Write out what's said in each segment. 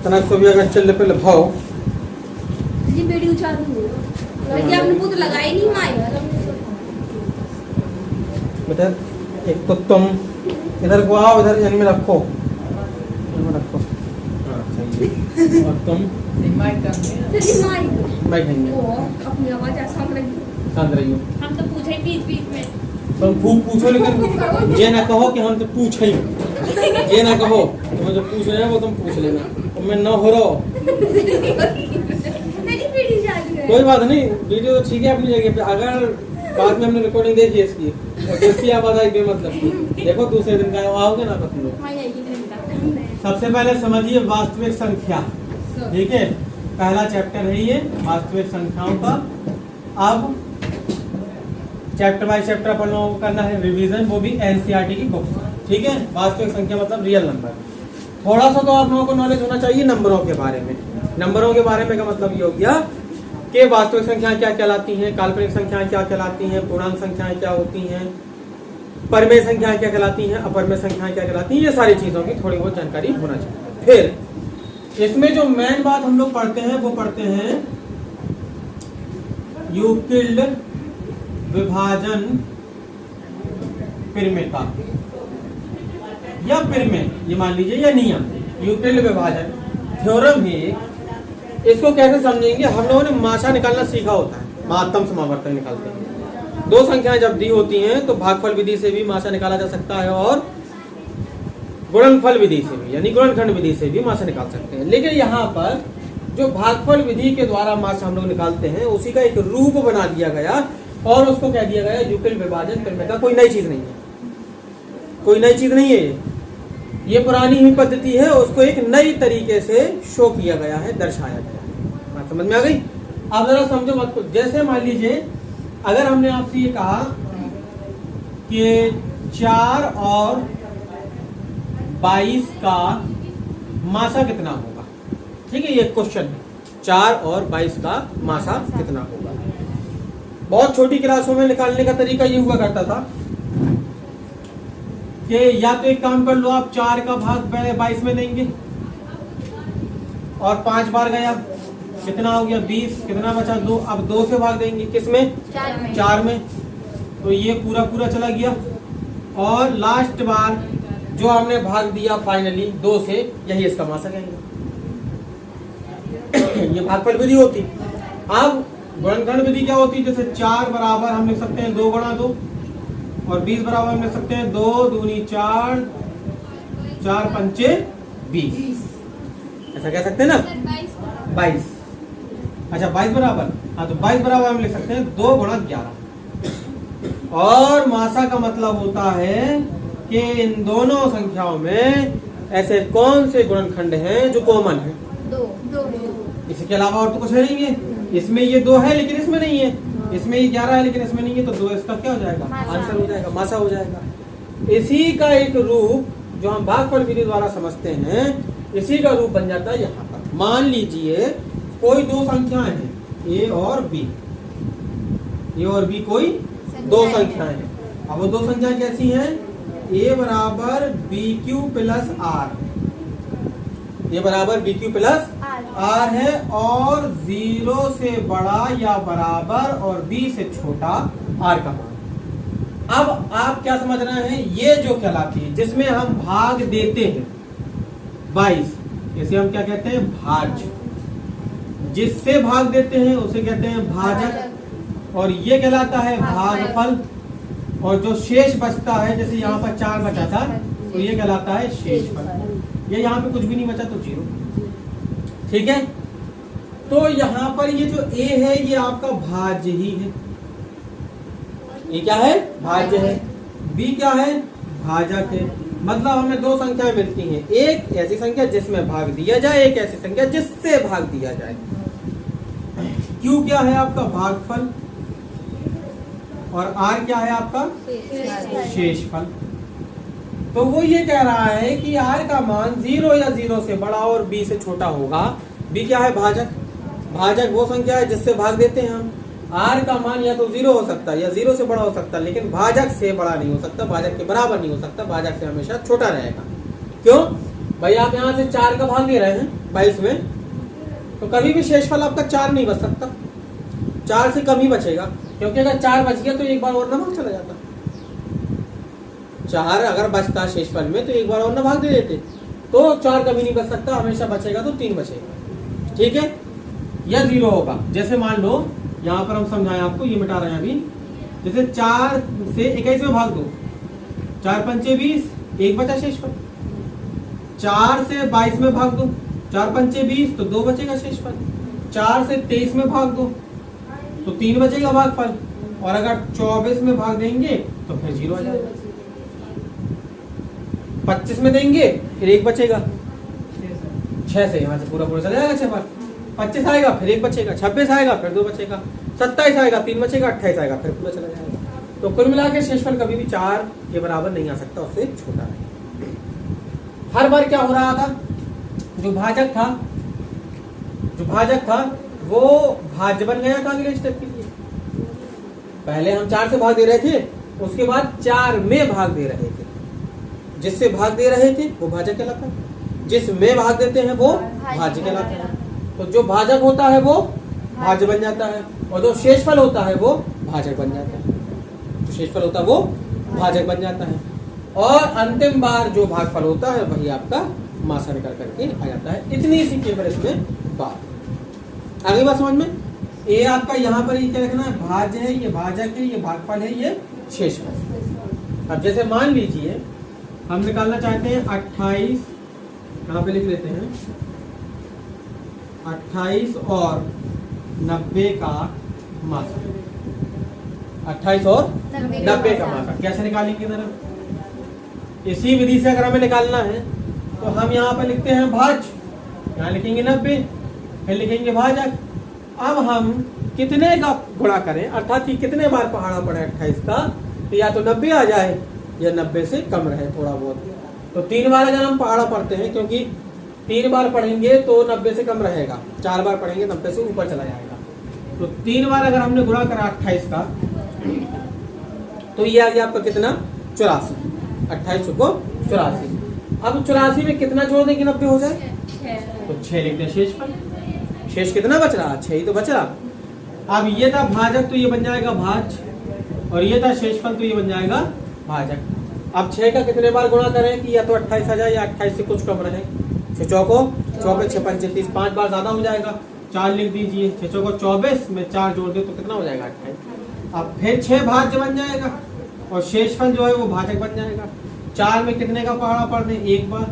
तना को भी अगर चल पे भाव जी वीडियो चालू हो लड़की आपने पूछ लगाई नहीं माई बेटा। एक तो तुम इधर को आओ, इधर इनमें रखो, इनमें रखो। हाँ सही है। और तुम माइक माइक नहीं है, अपनी आवाज ऐसा रही शांत रहियो। हम तो पूछे बीच बीच में तुम खूब पूछो, लेकिन ये ना कहो कि हम तो पूछे ही, ये ना कहो तुम जो पूछ रहे हो वो तुम पूछ लेना, तो मैं न हो रहा। कोई बात नहीं, वीडियो तो ठीक है अपनी जगह पे। अगर बाद में हमने रिकॉर्डिंग देखी है इसकी और जिसकी आवाज आई बेमतलब की, देखो दूसरे दिन का आओगे ना तुम लोग। सबसे पहले समझिए वास्तविक संख्या, ठीक है। पहला चैप्टर है ये वास्तविक संख्याओं का। अब चैप्टर बाय चैप्टर अपन लोगों को करना है रिवीजन, वो भी एनसीईआरटी की बुक से, ठीक है। वास्तविक संख्या मतलब रियल नंबर। थोड़ा सा तो आप लोगों को नॉलेज होना चाहिए नंबरों के बारे में। नंबरों के बारे में का मतलब ये हो गया कि वास्तविक संख्याएं क्या कहलाती हैं, काल्पनिक संख्याएं क्या कहलाती हैं, पूर्णांक संख्याएं क्या होती हैं, परमेय संख्याएं क्या कहलाती हैं, अपरमेय संख्याएं क्या कहलाती हैं, ये सारी चीजों की थोड़ी बहुत जानकारी होना चाहिए। फिर इसमें जो मेन बात हम लोग पढ़ते हैं वो पढ़ते हैं यूक्लिड विभाजन प्रमेय का, या प्रमेय ये मान लीजिए, या नियम। यूक्लिड विभाजन थ्योरम है। इसको कैसे समझेंगे, हम लोगों ने माशा निकालना सीखा होता है, महत्तम समावर्तक निकालते हैं। दो संख्याएं जब दी होती हैं तो भागफल विधि से भी माशा निकाला जा सकता है और गुणनफल विधि से भी, यानी गुणनखंड विधि से भी माशा निकाल सकते हैं। लेकिन यहाँ पर जो भागफल विधि के द्वारा माशा हम लोग निकालते हैं उसी का एक रूप बना दिया गया और उसको कह दिया गया यूक्लिड विभाजन प्रमेय का। कोई नई चीज नहीं है, कोई नई चीज नहीं है, ये पुरानी ही पद्धति है, उसको एक नई तरीके से शो किया गया है, दर्शाया गया है। बात समझ में आ गई? आप जरा समझो मत को। जैसे मान लीजिए अगर हमने आपसे ये कहा कि 4 और 22 का मासा कितना होगा, ठीक है, ये क्वेश्चन है। 4 और 22 का मासा कितना होगा। बहुत छोटी क्लासों में निकालने का तरीका ये हुआ करता था कि या तो एक काम कर लो, आप 4 का भाग 22 में देंगे और 5 बार गया, कितना हो गया 20, कितना बचा 2। अब 2 से भाग देंगे, किस में? 4 में। तो ये पूरा पूरा चला गया और लास्ट बार जो हमने भाग दिया फाइनली 2 से, यही इसका मासा कहेंगे। ये भागफल विधि होती। अब गुणनखंड विधि क्या होती? जैसे 4 बराबर हम लिख सकते हैं 2 गुणा 2 और 20 बराबर हम लिख सकते हैं 2 दूनी 4, 4 पंचे 20। ऐसा कह सकते हैं ना? 22। अच्छा 22 बराबर, हाँ तो 22 बराबर हम लिख सकते हैं 2 गुणा 11। और मासा का मतलब होता है कि इन दोनों संख्याओं में ऐसे कौन से गुणनखंड हैं जो कॉमन है। 2। इसके अलावा और तो कुछ है नहीं है। इसमें ये 2 है लेकिन इसमें नहीं है, इसमें ये 11 है लेकिन इसमें नहीं है, तो 2 इसका क्या हो जाएगा? आंसर हो जाएगा, मासा हो जाएगा। इसी का एक रूप जो हम भागफल विधि द्वारा समझते हैं, इसी का रूप बन जाता है यहाँ पर। मान लीजिए कोई 2 संख्याएं हैं, ए और बी, ए और बी कोई 2 संख्याएं हैं। अब वो 2 संख्याएं कैसी हैं? ए बराबर बी क्यू प्लस आर, ये बराबर बी क्यू प्लस आर है और 0 से बड़ा या बराबर और बी से छोटा आर का मान। अब आप क्या समझ रहे हैं? ये जो कहलाती है जिसमें हम भाग देते हैं 22, इसे हम क्या कहते हैं? भाज्य। जिससे भाग देते हैं उसे कहते हैं भाजक और ये कहलाता है भागफल। और जो शेष बचता है, जैसे यहाँ पर 4 बचा था तो ये कहलाता है शेषफल। ये यहाँ पे कुछ भी नहीं बचा तो 0, ठीक है। तो यहाँ पर ये जो a है ये आपका भाज्य ही है। ये क्या है? भाज्य है। b क्या है? भाजक है। मतलब हमें 2 संख्याएं मिलती हैं, एक ऐसी संख्या जिसमें भाग दिया जाए, एक ऐसी संख्या जिससे भाग दिया जाए। q क्या है? आपका भागफल। और r क्या है? आपका शेषफल। तो वो ये कह रहा है कि r का मान 0 या 0 से बड़ा और b से छोटा होगा। b क्या है? भाजक। भाजक वो संख्या है जिससे भाग देते हैं हम। r का मान या तो 0 हो सकता है या 0 से बड़ा हो सकता है, लेकिन भाजक से बड़ा नहीं हो सकता, भाजक के बराबर नहीं हो सकता, भाजक से हमेशा छोटा रहेगा। क्यों? भाई आप यहाँ से 4 का भाग दे रहे हैं 22 में, तो कभी भी शेषफल आपका 4 नहीं बच सकता, 4 से कम ही बचेगा, क्योंकि अगर 4 बच गया तो एक बार और ना भाग चला जाता। 4 अगर बचता शेषफल में तो एक बार और ना भाग दे देते, तो 4 कभी नहीं बच सकता, हमेशा बचेगा तो 3 बचेगा। ठीक है, यह 0 होगा। जैसे मान लो यहाँ पर हम समझाएं आपको, ये मिटा रहे हैं अभी। जैसे 4 से 21 में भाग दो, 4 पंचे 20, एक बचा शेषफल। 4 से 22 में भाग दो, 4 पंचे 20, तो 2 बचेगा शेषफल। 4 से 23 में भाग दो तो 3 बचेगा भागफल, और अगर 24 में भाग देंगे तो फिर 0 आ जाएगा। 25 में देंगे फिर 1 बचेगा, 6 से यहाँ से पूरा पूरा चला जाएगा 6 बार। 25 आएगा फिर 1 बचेगा, 26 आएगा फिर 2 बचेगा, 27 आएगा 3 बचेगा, 28 आएगा फिर पूरा चला जाएगा। तो कुल मिला के शेषफल कभी भी 4 के बराबर नहीं आ सकता, उससे छोटा है। हर बार क्या हो रहा था, जो भाजक था वो भाज्य बन गया था अगले स्टेप के लिए। पहले हम 4 से भाग दे रहे थे, उसके बाद 4 में भाग दे रहे थे। जिससे भाग दे रहे थे वो भाजक कहलाता है, जिसमें भाग देते हैं वो भाज्य कहलाता है। तो जो भाजक होता है वो भाज्य बन जाता है, और जो शेषफल होता है वो भाजक बन जाता है। जो शेषफल होता है वो भाजक बन जाता है, और अंतिम बार जो भागफल होता है वही आपका मासा निकल करके आ जाता है। इतनी सी केवल इसमें बात। आगे बात समझ में, ये आपका यहाँ पर ये क्या रखना है, भाज्य है, ये भाजक है, ये भागफल है, ये शेषफल। अब जैसे मान लीजिए हम निकालना चाहते हैं 28, यहाँ पे लिख लेते हैं 28 और 90 का मासा। 28 और 90 का मासा कैसे निकालेंगे जरा? इसी विधि से अगर हमें निकालना है तो हम यहाँ पे लिखते हैं भाज्य, यहाँ लिखेंगे 90, फिर लिखेंगे भाजक। अब हम कितने का गुणा करें, अर्थात कि कितने बार पढ़ाना पड़े 28 का, तो या तो 90 आ जाए या 90 से कम रहे थोड़ा बहुत। तो 3 बार अगर हम पहाड़ा पढ़ते हैं, क्योंकि 3 बार पढ़ेंगे तो 90 से कम रहेगा, 4 बार पढ़ेंगे 90 से ऊपर चला जाएगा। तो 3 बार अगर हमने गुणा करा 28 का, तो ये आ गया आपका कितना, 84। 28 को 84। अब 84 में कितना जोड़ देंगे 90 हो जाए, तो 6 लिखते हैं शेषफल। शेष कितना बच रहा, 6 ही तो बच रहा। अब ये था भाजक तो ये बन जाएगा भाज्य, और ये था शेषफल तो ये बन जाएगा भाजक। अब 6 का कितने बार गुणा करें कि या तो 28 आ जाए या 28 से कुछ कम रहे। 6 चौको 24, 6 पंचे 30, 5 बार ज्यादा हो जाएगा, 4 लिख दीजिए। 6 चौको 24 में 4 जोड़ दे तो कितना हो जाएगा 28। अब फिर 6 भाज्य बन जाएगा, और शेषफल जो है वो भाजक बन जाएगा। 4 में कितने का पहाड़ा पढ़ दें, 1 बार,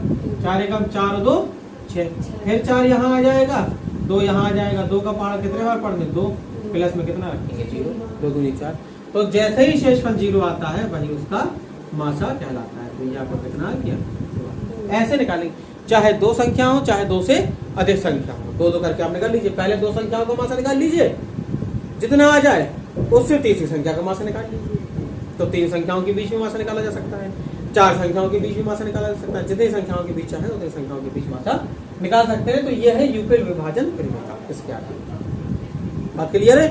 4 एकम 4 और 2 6, फिर 4 यहाँ आ जाएगा, 2 यहाँ आ जाएगा। 2 का पहाड़ा कितने बार पढ़ दें, 2, प्लस में कितना रखेंगे 0, 2 दूनी 4। तो जैसे ही शेषफल 0 आता है वही उसका मासा कहलाता है। तो ये आपको कितना किया, ऐसे निकालेंगे, चाहे 2 संख्या हो चाहे 2 से अधिक संख्या हो, 2 करके आप निकाल लीजिए। पहले 2 संख्याओं का मासा निकाल लीजिए, जितना आ जाए उससे तीसरी संख्या का मासा निकाल लीजिए। तो 3 संख्याओं के बीच में मासा निकाला जा सकता है, 4 संख्याओं के बीच में मासा निकाला जा सकता है, जितनी संख्याओं के बीच चाहे उतनी संख्याओं के बीच मासा निकाल सकते हैं। तो ये है यूक्लिड विभाजन प्रमेय का, इसके आगे बात क्लियर है।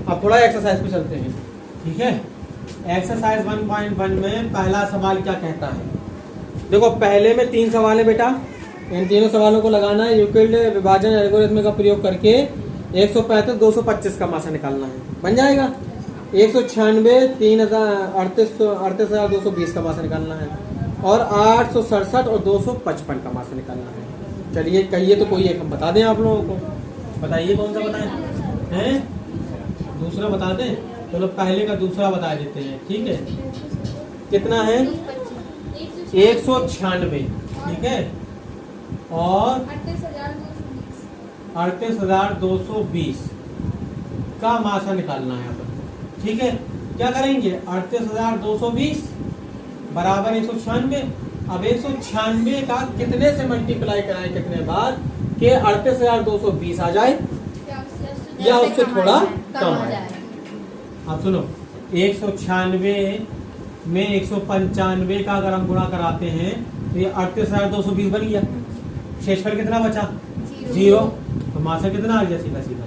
अब थोड़ा एक्सरसाइज पे चलते हैं, ठीक है। एक्सरसाइज 1.1 में पहला सवाल क्या कहता है, देखो पहले में 3 सवाल है बेटा, इन तीनों सवालों को लगाना है। यूक्लिड विभाजन एल्गोरिथम का प्रयोग करके 135 225 का मासा निकालना है, बन जाएगा। 196 38,220 का मासा निकालना है, और 867 और 255 का मासा निकालना है। चलिए कहिए तो कोई एक हम बता दें आप लोगों को, बताइए कौन सा बताएं, हैं दूसरा बता दें। चलो पहले का दूसरा बता देते हैं, ठीक है। कितना है, 196, ठीक है, और 38,220 का मासा निकालना है अपन, ठीक है। क्या करेंगे, 38,220 बराबर 196। अब 196 का कितने से मल्टीप्लाई कराएं, कितने बार के 38,220 आ जाए या उससे थोड़ा कम आ जाए। अब सुनो, 196 में 195 का अगर हम गुणा कराते हैं तो ये 38,220 बन गया। शेषफल कितना बचा, 0। तो मासा कितना आ गया, सीधा सीधा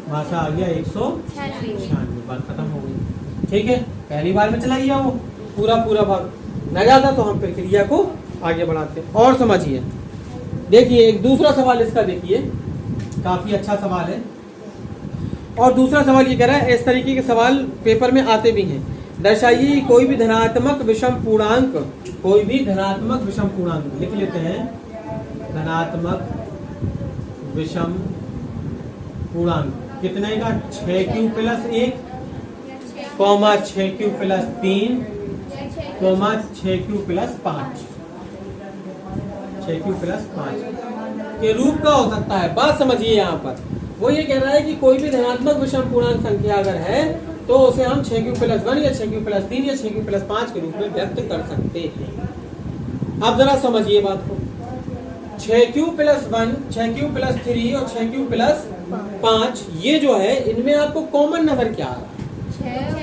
मासा आ गया 196। बात खत्म हो गई, ठीक है। पहली बार में चला गया वो पूरा भाग न जाता, तो हम प्रक्रिया को आगे बढ़ाते हैं। और समझिए देखिए एक दूसरा सवाल इसका देखिए, काफी अच्छा सवाल है। और दूसरा सवाल ये कह रहा है, इस तरीके के सवाल पेपर में आते भी हैं। दर्शाइए कि कोई भी धनात्मक विषम पूर्णांक, कोई भी धनात्मक विषम पूर्णांक, लिख लेते हैं धनात्मक विषम पूर्णांक कितने का, 6q plus 1 comma 6q plus 3 comma 6q plus 5, 6q plus 5 के रूप का हो सकता है। बात समझिए यहाँ पर वो ये कह रहा है कि कोई भी धनात्मक विषम पूर्णांक संख्या अगर है तो उसे हम 6q प्लस 1 या 6q प्लस 3 या 6q प्लस 5 के रूप में व्यक्त कर सकते हैं। अब जरा समझिए बात को, 6q प्लस 1, 6q प्लस 3 और 6q प्लस 5 ये जो है इनमें आपको कॉमन नजर क्या आ रहा है?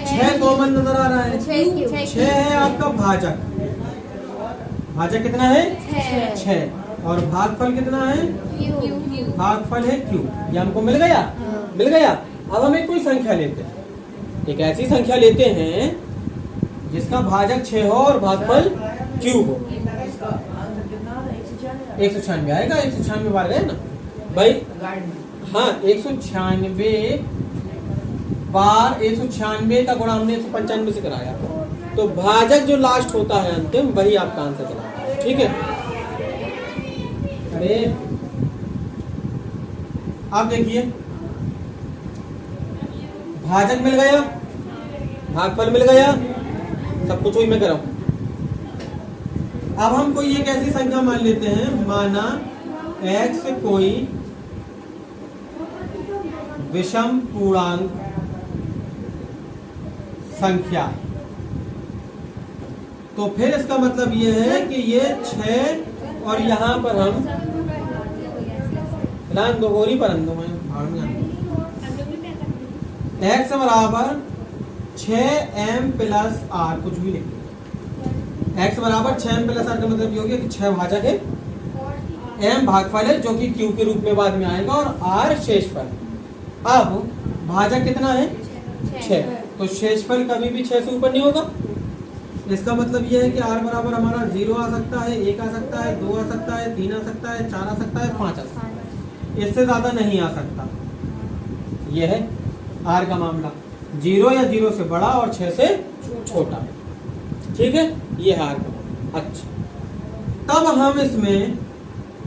6 कॉमन नजर आ रहा है। 6 है आपका भाजक, भाजक कितना है 6, और भागफल कितना है, भागफल है q, ये हमको मिल गया, मिल गया। अब हम एक कोई संख्या लेते हैं, एक ऐसी संख्या लेते हैं जिसका भाजक 6 हो और भागफल q हो। 196 आएगा, 196 बार गए ना भाई, हाँ 196 बार, 196 का गुणा हमने 195 से कराया, तो भाजक जो लास्ट होता है अंतिम वही आपका आंसर चला है, ठीक है। अरे आप देखिए भाजक मिल गया, भागफल मिल गया, सब कुछ वही मैं कर रहा हूं। अब हम कोई एक ऐसी संख्या मान लेते हैं, माना x कोई विषम पूर्णांक संख्या, तो फिर इसका मतलब ये है कि ये 6 और यहाँ पर हम दोहरी पर x बराबर 6m प्लस r, कुछ भी लिख, x बराबर 6m प्लस r का मतलब ये हो गया कि 6 भाजक है, m भागफल है जो कि q के रूप में बाद में आएगा, और r शेषफल। अब भाजक कितना है 6, तो शेषफल कभी भी 6 से ऊपर नहीं होगा। इसका मतलब यह है कि r बराबर हमारा 0 आ सकता है, 1 आ सकता है, 2 आ सकता है, 3 आ सकता है, 4 आ सकता है, 5 आ सकता है, इससे ज्यादा नहीं आ सकता। यह है r का मामला, 0 या 0 से बड़ा और 6 से छोटा, ठीक है, ये है r का मामला। अच्छा, तब हम इसमें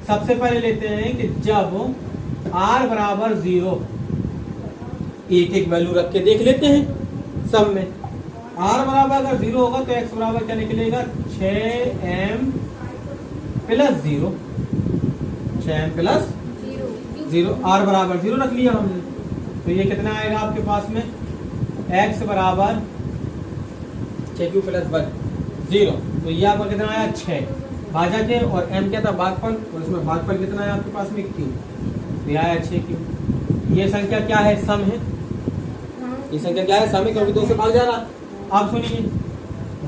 सबसे पहले लेते हैं कि जब r बराबर 0, एक एक वैल्यू रख के देख लेते हैं सब में। r बराबर अगर 0 होगा तो x बराबर क्या निकलेगा, 6m plus 0, 6m plus 0, r बराबर 0 रख लिया हमने, तो ये कितना आएगा आपके पास में, x बराबर 6q प्लस 1 0, तो ये आपका कितना आया 6 भाजक है, और m क्या था भागफल, और इसमें भागफल कितना है आपके पास में q, तो ये आया 6q। ये संख्या क्या है, सम है, ये संख्या क्या है, सम है, क्योंकि 2 से भाग जा रहा। अब सुनिए,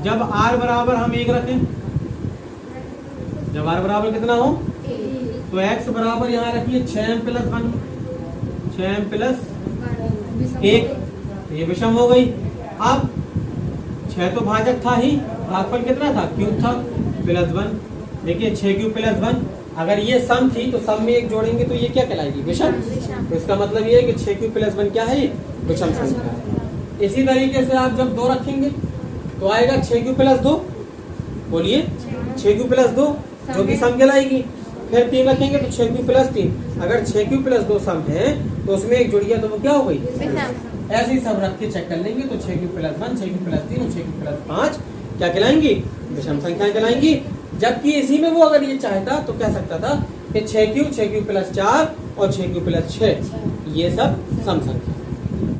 जब r बराबर हम 1 रखें, जब r बराबर कितना हो, तो x बराबर यहाँ रखिए 6m प्लस 1, 6m प्लस 1, तो ये विषम हो गई। अब 6 तो भाजक था ही, भागफल कितना था, q था प्लस 1, देखिए 6q प्लस 1, अगर ये सम थी तो सम में एक जोड़ेंगे तो ये क्या कहलाएगी, विषम। तो इसका मतलब ये है कि 6q प्लस 1 क्या है, विषम संख्या है। इसी तरीके से आप जब 2 रखेंगे तो आएगा 6q प्लस 2, बोलिए 6q प्लस 2 जो कि सम कहलाएगी। फिर 3 रखेंगे तो 6q प्लस 3, अगर 6q प्लस 2 सम है तो उसमें एक जुड़ गया तो वो क्या हो गई, ऐसे ही सब रख के चेक कर लेंगे तो 6q प्लस 1, 6q प्लस 3 और 6q प्लस 5 क्या कहलाएंगी, विषम संख्याएं कहलाएंगी। जबकि इसी में वो अगर ये चाहता तो कह सकता था कि 6q प्लस 4 और 6q प्लस 6 ये सब सम संख्या।